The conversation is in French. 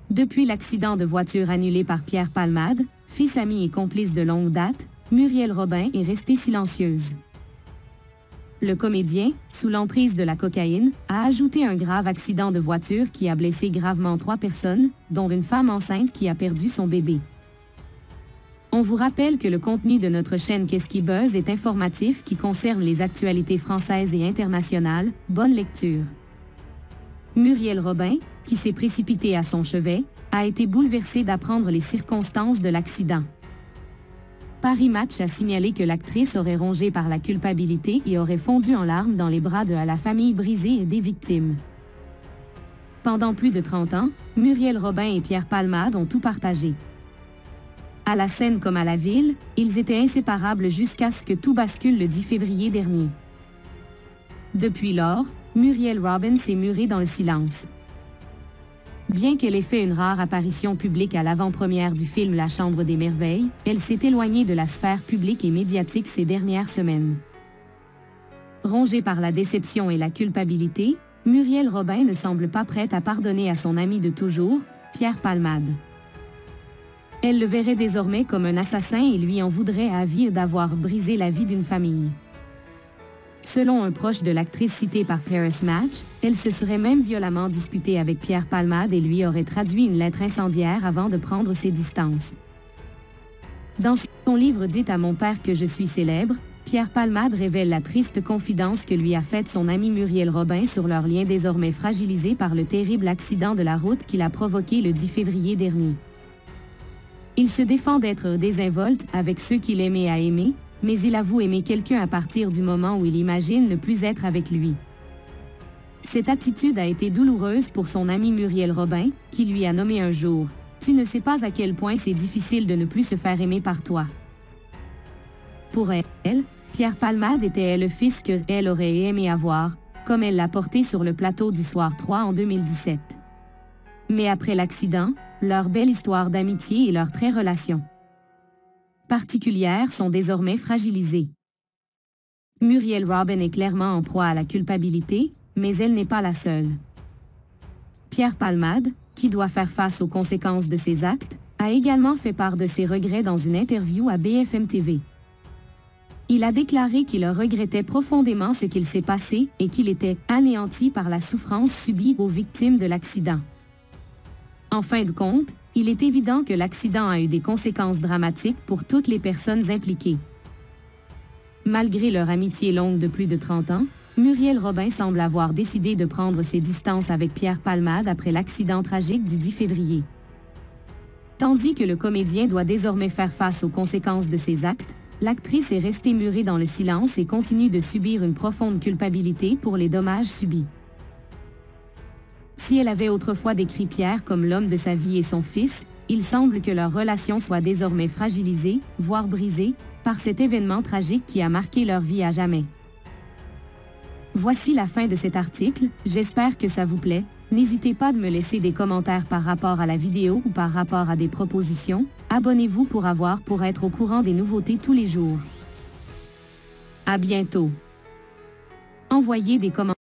Depuis l'accident de voiture annulé par Pierre Palmade, fils, ami et complice de longue date, Muriel Robin est restée silencieuse. Le comédien, sous l'emprise de la cocaïne, a ajouté un grave accident de voiture qui a blessé gravement 3 personnes, dont une femme enceinte qui a perdu son bébé. On vous rappelle que le contenu de notre chaîne Qu'est-ce qui buzz est informatif qui concerne les actualités françaises et internationales. Bonne lecture. Muriel Robin, qui s'est précipitée à son chevet, a été bouleversée d'apprendre les circonstances de l'accident. Paris Match a signalé que l'actrice aurait rongé par la culpabilité et aurait fondu en larmes dans les bras de la famille brisée et des victimes. Pendant plus de 30 ans, Muriel Robin et Pierre Palmade ont tout partagé. À la scène comme à la ville, ils étaient inséparables jusqu'à ce que tout bascule le 10 février dernier. Depuis lors, Muriel Robin s'est murée dans le silence. Bien qu'elle ait fait une rare apparition publique à l'avant-première du film La Chambre des Merveilles, elle s'est éloignée de la sphère publique et médiatique ces dernières semaines. Rongée par la déception et la culpabilité, Muriel Robin ne semble pas prête à pardonner à son ami de toujours, Pierre Palmade. Elle le verrait désormais comme un assassin et lui en voudrait à vie d'avoir brisé la vie d'une famille. Selon un proche de l'actrice citée par Paris Match, elle se serait même violemment disputée avec Pierre Palmade et lui aurait traduit une lettre incendiaire avant de prendre ses distances. Dans son livre « Dites à mon père que je suis célèbre », Pierre Palmade révèle la triste confidence que lui a faite son amie Muriel Robin sur leur lien désormais fragilisé par le terrible accident de la route qu'il a provoqué le 10 février dernier. Il se défend d'être désinvolte avec ceux qu'il aimait à aimer, mais il avoue aimer quelqu'un à partir du moment où il imagine ne plus être avec lui. Cette attitude a été douloureuse pour son amie Muriel Robin, qui lui a nommé un jour « Tu ne sais pas à quel point c'est difficile de ne plus se faire aimer par toi ». Pour elle, Pierre Palmade était le fils qu'elle aurait aimé avoir, comme elle l'a porté sur le plateau du Soir 3 en 2017. Mais après l'accident, leur belle histoire d'amitié et leur très relation particulières sont désormais fragilisées. Muriel Robin est clairement en proie à la culpabilité, mais elle n'est pas la seule. Pierre Palmade, qui doit faire face aux conséquences de ses actes, a également fait part de ses regrets dans une interview à BFM TV. Il a déclaré qu'il regrettait profondément ce qu'il s'est passé et qu'il était anéanti par la souffrance subie aux victimes de l'accident. En fin de compte, il est évident que l'accident a eu des conséquences dramatiques pour toutes les personnes impliquées. Malgré leur amitié longue de plus de 30 ans, Muriel Robin semble avoir décidé de prendre ses distances avec Pierre Palmade après l'accident tragique du 10 février. Tandis que le comédien doit désormais faire face aux conséquences de ses actes, l'actrice est restée murée dans le silence et continue de subir une profonde culpabilité pour les dommages subis. Si elle avait autrefois décrit Pierre comme l'homme de sa vie et son fils, il semble que leur relation soit désormais fragilisée, voire brisée, par cet événement tragique qui a marqué leur vie à jamais. Voici la fin de cet article, j'espère que ça vous plaît. N'hésitez pas de me laisser des commentaires par rapport à la vidéo ou par rapport à des propositions. Abonnez-vous pour être au courant des nouveautés tous les jours. À bientôt. Envoyez des commentaires.